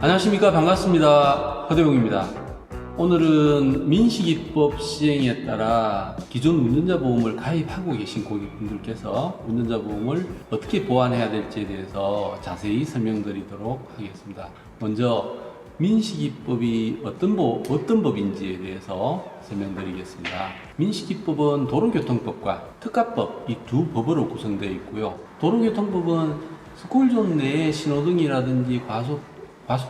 안녕하십니까. 반갑습니다. 허대웅입니다. 오늘은 민식이법 시행에 따라 기존 운전자 보험을 가입하고 계신 고객분들께서 운전자 보험을 어떻게 보완해야 될지에 대해서 자세히 설명드리도록 하겠습니다. 먼저 민식이법이 어떤 법인지에 대해서 설명드리겠습니다. 민식이법은 도로교통법과 특가법 이 두 법으로 구성되어 있고요. 도로교통법은 스쿨존 내에 신호등이라든지 과속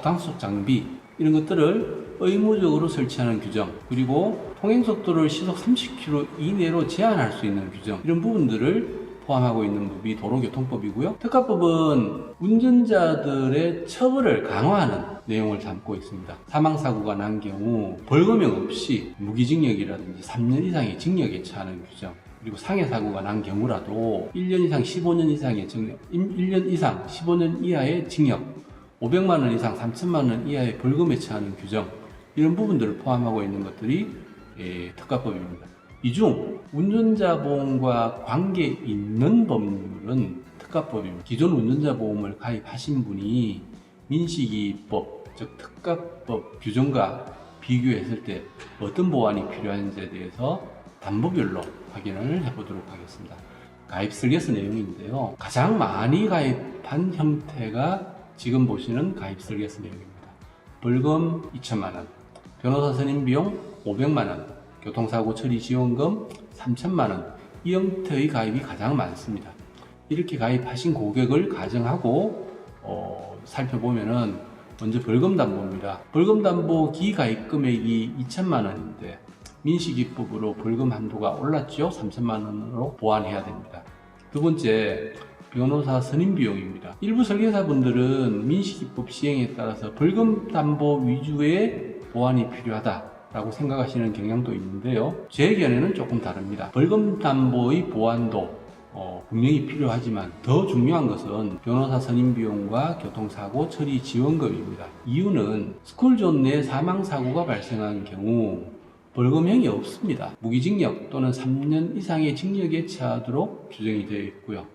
단속 장비 이런 것들을 의무적으로 설치하는 규정, 그리고 통행속도를 시속 30km 이내로 제한할 수 있는 규정, 이런 부분들을 포함하고 있는 법이 도로교통법이고요. 특가법은 운전자들의 처벌을 강화하는 내용을 담고 있습니다. 사망사고가 난 경우 벌금형 없이 무기징역이라든지 3년 이상의 징역에 처하는 규정, 그리고 상해사고가 난 경우라도 1년 이상 15년 이상의 징역, 1년 이상 15년 이하의 징역, 500만원 이상 3천만원 이하의 벌금에 처하는 규정, 이런 부분들을 포함하고 있는 것들이 특가법입니다. 이 중 운전자 보험과 관계 있는 법률은 특가법입니다. 기존 운전자 보험을 가입하신 분이 민식이법, 즉 특가법 규정과 비교했을 때 어떤 보완이 필요한지에 대해서 단부별로 확인을 해보도록 하겠습니다. 가입 설계서 내용인데요. 가장 많이 가입한 형태가 지금 보시는 가입 설계서 내용입니다. 벌금 2천만원, 변호사 선임 비용 500만원, 교통사고 처리 지원금 3천만원, 이 형태의 가입이 가장 많습니다. 이렇게 가입하신 고객을 가정하고 살펴보면은 먼저 벌금담보입니다. 벌금담보 기가입 금액이 2천만원인데 민식이법으로 벌금 한도가 올랐죠. 3천만원으로 보완해야 됩니다. 두 번째, 변호사 선임 비용입니다. 일부 설계사분들은 민식이법 시행에 따라서 벌금 담보 위주의 보완이 필요하다라고 생각하시는 경향도 있는데요. 제 의견에는 조금 다릅니다. 벌금 담보의 보완도 분명히 필요하지만 더 중요한 것은 변호사 선임 비용과 교통사고 처리 지원금입니다. 이유는 스쿨존 내 사망사고가 발생한 경우 벌금형이 없습니다. 무기징역 또는 3년 이상의 징역에 처하도록 규정이 되어 있고요.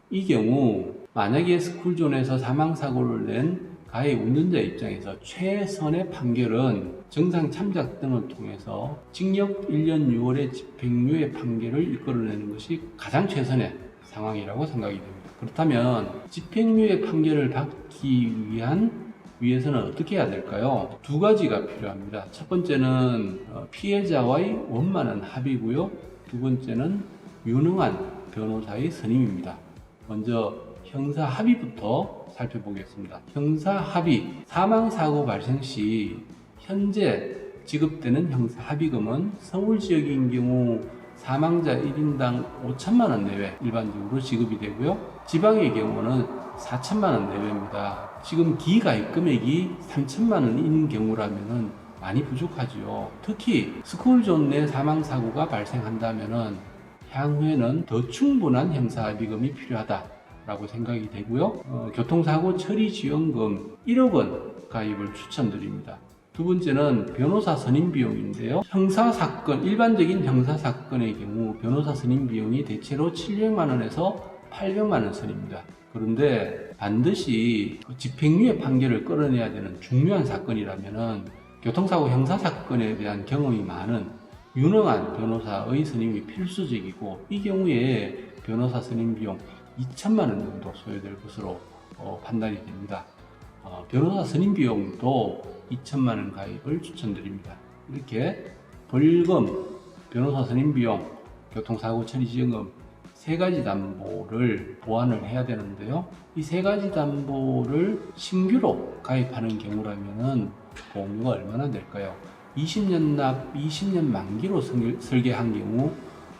이 경우 만약에 스쿨존에서 사망사고를 낸 가해 운전자 입장에서 최선의 판결은 정상 참작 등을 통해서 징역 1년 6월의 집행유예 판결을 이끌어내는 것이 가장 최선의 상황이라고 생각이 됩니다. 그렇다면 집행유예 판결을 받기 위해서는 어떻게 해야 될까요? 두 가지가 필요합니다. 첫 번째는 피해자와의 원만한 합의고요. 두 번째는 유능한 변호사의 선임입니다. 먼저 형사 합의부터 살펴보겠습니다. 형사 합의, 사망사고 발생 시 현재 지급되는 형사 합의금은 서울 지역인 경우 사망자 1인당 5천만원 내외 일반적으로 지급이 되고요. 지방의 경우는 4천만원 내외입니다. 지금 기가입 금액이 3천만원인 경우라면 많이 부족하죠. 특히 스쿨존 내 사망사고가 발생한다면 향후에는 더 충분한 형사합의금이 필요하다라고 생각이 되고요. 교통사고 처리 지원금 1억 원 가입을 추천드립니다. 두 번째는 변호사 선임 비용인데요. 형사사건, 일반적인 형사사건의 경우 변호사 선임 비용이 대체로 700만원에서 800만원 선입니다. 그런데 반드시 집행유예 판결을 끌어내야 되는 중요한 사건이라면 교통사고 형사사건에 대한 경험이 많은 유능한 변호사의 선임이 필수적이고, 이 경우에 변호사 선임 비용 2천만원 정도 소요될 것으로 판단이 됩니다. 변호사 선임 비용도 2천만원 가입을 추천드립니다. 이렇게 벌금, 변호사 선임 비용, 교통사고 처리 지원금 세 가지 담보를 보완을 해야 되는데요. 이 세 가지 담보를 신규로 가입하는 경우라면 보험료가 얼마나 될까요? 20년 납, 20년 만기로 설계한 경우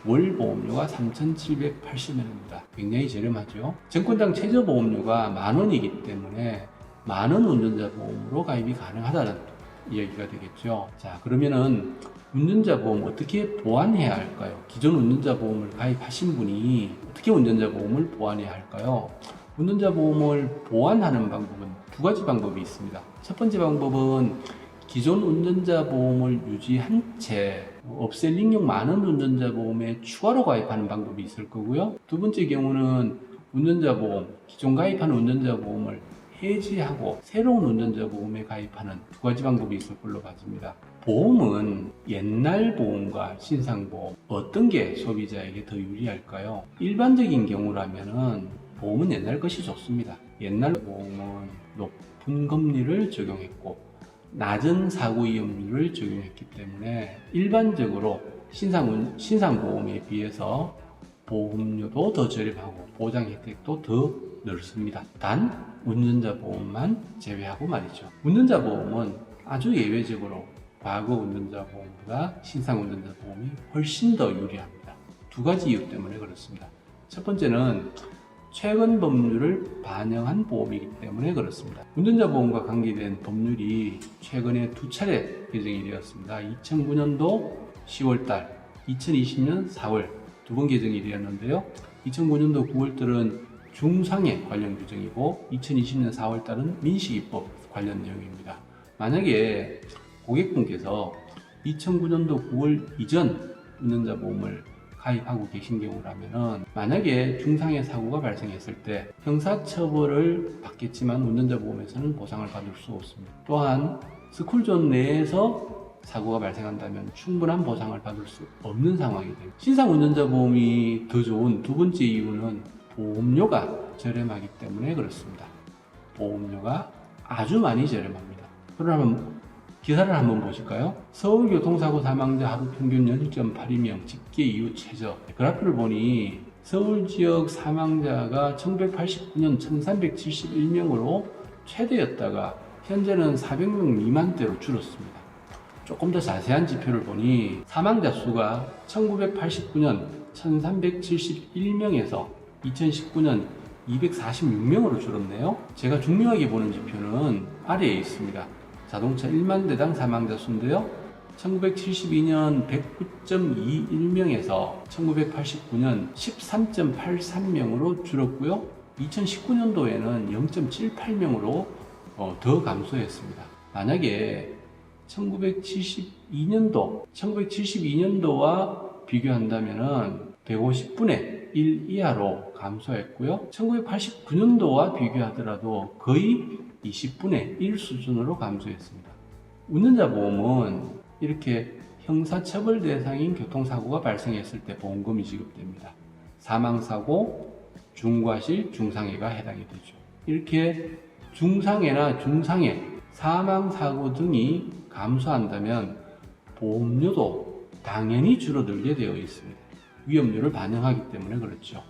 월 보험료가 3,780원입니다. 굉장히 저렴하죠. 정권당 최저 보험료가 만원이기 때문에 만원 운전자 보험으로 가입이 가능하다는 이야기가 되겠죠. 자, 그러면은 운전자 보험 어떻게 보완해야 할까요? 기존 운전자 보험을 가입하신 분이 어떻게 운전자 보험을 보완해야 할까요? 운전자 보험을 보완하는 방법은 두 가지 방법이 있습니다. 첫 번째 방법은 기존 운전자 보험을 유지한 채 없앨 능력 많은 운전자 보험에 추가로 가입하는 방법이 있을 거고요. 두 번째 경우는 운전자 보험, 기존 가입한 운전자 보험을 해지하고 새로운 운전자 보험에 가입하는 두 가지 방법이 있을 걸로 봐집니다. 보험은 옛날 보험과 신상보험 어떤 게 소비자에게 더 유리할까요? 일반적인 경우라면은 보험은 옛날 것이 좋습니다. 옛날 보험은 높은 금리를 적용했고 낮은 사고 위험률을 적용했기 때문에 일반적으로 신상보험에 비해서 보험료도 더 저렴하고 보장 혜택도 더 넓습니다. 단 운전자 보험만 제외하고 말이죠. 운전자 보험은 아주 예외적으로 과거 운전자 보험보다 신상 운전자 보험이 훨씬 더 유리합니다. 두 가지 이유 때문에 그렇습니다. 첫 번째는 최근 법률을 반영한 보험이기 때문에 그렇습니다. 운전자 보험과 관계된 법률이 최근에 두 차례 개정이 되었습니다. 2009년도 10월달, 2020년 4월 두 번 개정이 되었는데요. 2009년도 9월달은 중상해 관련 규정이고 2020년 4월달은 민식이법 관련 내용입니다. 만약에 고객분께서 2009년도 9월 이전 운전자 보험을 가입하고 계신 경우라면 만약에 중상해 사고가 발생했을 때 형사처벌을 받겠지만 운전자 보험에서는 보상을 받을 수 없습니다. 또한 스쿨존 내에서 사고가 발생한다면 충분한 보상을 받을 수 없는 상황이 됩니다. 신상 운전자 보험이 더 좋은 두 번째 이유는 보험료가 저렴하기 때문에 그렇습니다. 보험료가 아주 많이 저렴합니다. 그러면 기사를 한번 보실까요? 서울교통사고 사망자 하루 평균 0.82명, 집계 이후 최저. 그래프를 보니 서울 지역 사망자가 1989년 1371명으로 최대였다가 현재는 400명 미만대로 줄었습니다. 조금 더 자세한 지표를 보니 사망자 수가 1989년 1371명에서 2019년 246명으로 줄었네요. 제가 중요하게 보는 지표는 아래에 있습니다. 자동차 1만 대당 사망자 수인데요. 1972년 109.21명에서 1989년 13.83명으로 줄었고요. 2019년도에는 0.78명으로 더 감소했습니다. 만약에 1972년도와 비교한다면 150분의 1 이하로 감소했고요. 1989년도와 비교하더라도 거의 20분의 1 수준으로 감소했습니다. 운전자 보험은 이렇게 형사처벌 대상인 교통사고가 발생했을 때 보험금이 지급됩니다. 사망사고, 중과실, 중상해가 해당이 되죠. 이렇게 중상해나 중상해, 사망사고 등이 감소한다면 보험료도 당연히 줄어들게 되어 있습니다. 위험률을 반영하기 때문에 그렇죠.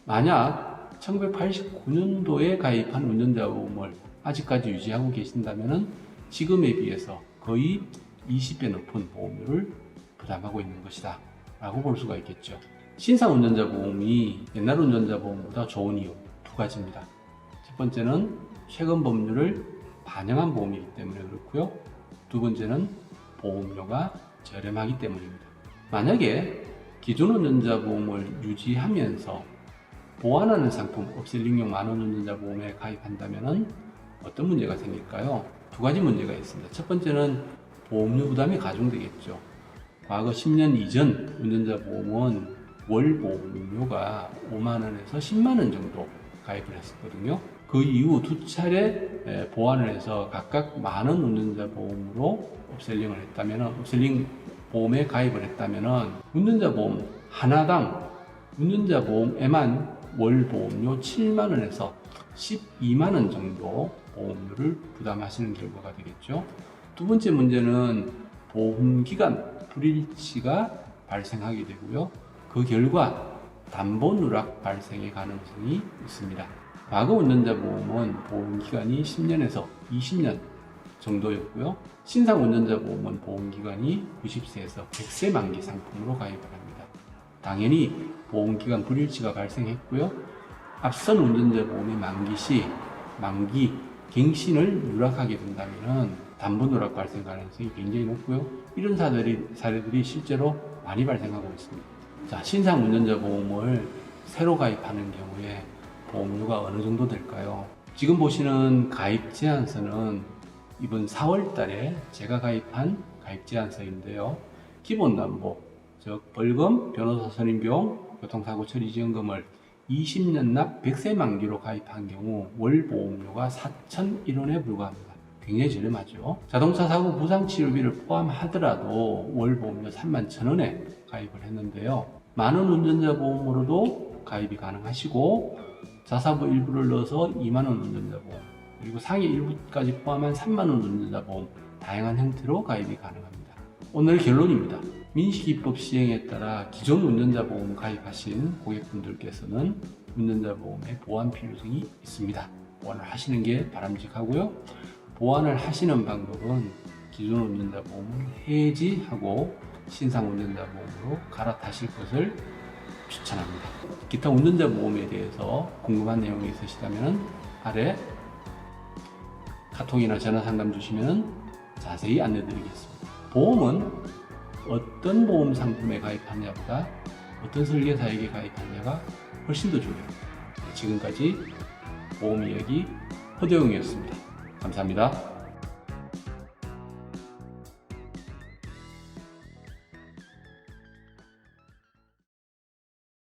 만약 1989년도에 가입한 운전자 보험을 아직까지 유지하고 계신다면 지금에 비해서 거의 20배 높은 보험료를 부담하고 있는 것이다 라고 볼 수가 있겠죠. 신상 운전자 보험이 옛날 운전자 보험보다 좋은 이유 두 가지입니다. 첫 번째는 최근 법률을 반영한 보험이기 때문에 그렇고요. 두 번째는 보험료가 저렴하기 때문입니다. 만약에 기존 운전자 보험을 유지하면서 보완하는 상품 업셀링용 만원 운전자 보험에 가입한다면 어떤 문제가 생길까요? 두 가지 문제가 있습니다. 첫 번째는 보험료 부담이 가중되겠죠. 과거 10년 이전 운전자 보험은 월 보험료가 5만원에서 10만원 정도 가입을 했었거든요. 그 이후 두 차례 보완을 해서 각각 만원 운전자 보험으로 업셀링 보험에 가입을 했다면 운전자 보험 하나당 운전자 보험에만 월 보험료 7만원에서 12만원 정도 보험료를 부담하시는 결과가 되겠죠. 두 번째 문제는 보험기간 불일치가 발생하게 되고요. 그 결과 담보 누락 발생의 가능성이 있습니다. 과거 운전자 보험은 보험기간이 10년에서 20년 정도였고요. 신상 운전자 보험은 보험기간이 90세에서 100세 만기 상품으로 가입을 합니다. 당연히 보험기간 불일치가 발생했고요. 앞선 운전자 보험의 만기 시 만기 갱신을 누락하게 된다면 담보 누락 발생 가능성이 굉장히 높고요. 이런 사례들이 실제로 많이 발생하고 있습니다. 자, 신상 운전자 보험을 새로 가입하는 경우에 보험료가 어느 정도 될까요? 지금 보시는 가입 제한서는 이번 4월 달에 제가 가입한 가입 제한서인데요. 기본 담보, 즉 벌금, 변호사 선임 비용, 교통사고 처리 지원금을 20년 납 100세 만기로 가입한 경우 월 보험료가 4,001원에 불과합니다. 굉장히 저렴하죠. 자동차 사고 부상 치료비를 포함하더라도 월 보험료 31,000원에 가입을 했는데요. 많은 운전자 보험으로도 가입이 가능하시고 자사부 일부를 넣어서 2만원 운전자 보험, 그리고 상해 일부까지 포함한 3만원 운전자 보험, 다양한 형태로 가입이 가능합니다. 오늘 결론입니다. 민식이법 시행에 따라 기존 운전자 보험 가입하신 고객분들께서는 운전자 보험의 보완 필요성이 있습니다. 보완을 하시는 게 바람직하고요. 보완을 하시는 방법은 기존 운전자 보험을 해지하고 신상 운전자 보험으로 갈아타실 것을 추천합니다. 기타 운전자 보험에 대해서 궁금한 내용이 있으시다면 아래 카톡이나 전화 상담 주시면 자세히 안내드리겠습니다. 보험은 어떤 보험 상품에 가입하냐보다 어떤 설계사에게 가입하냐가 훨씬 더 중요합니다. 지금까지 보험 이야기 허대웅이었습니다. 감사합니다.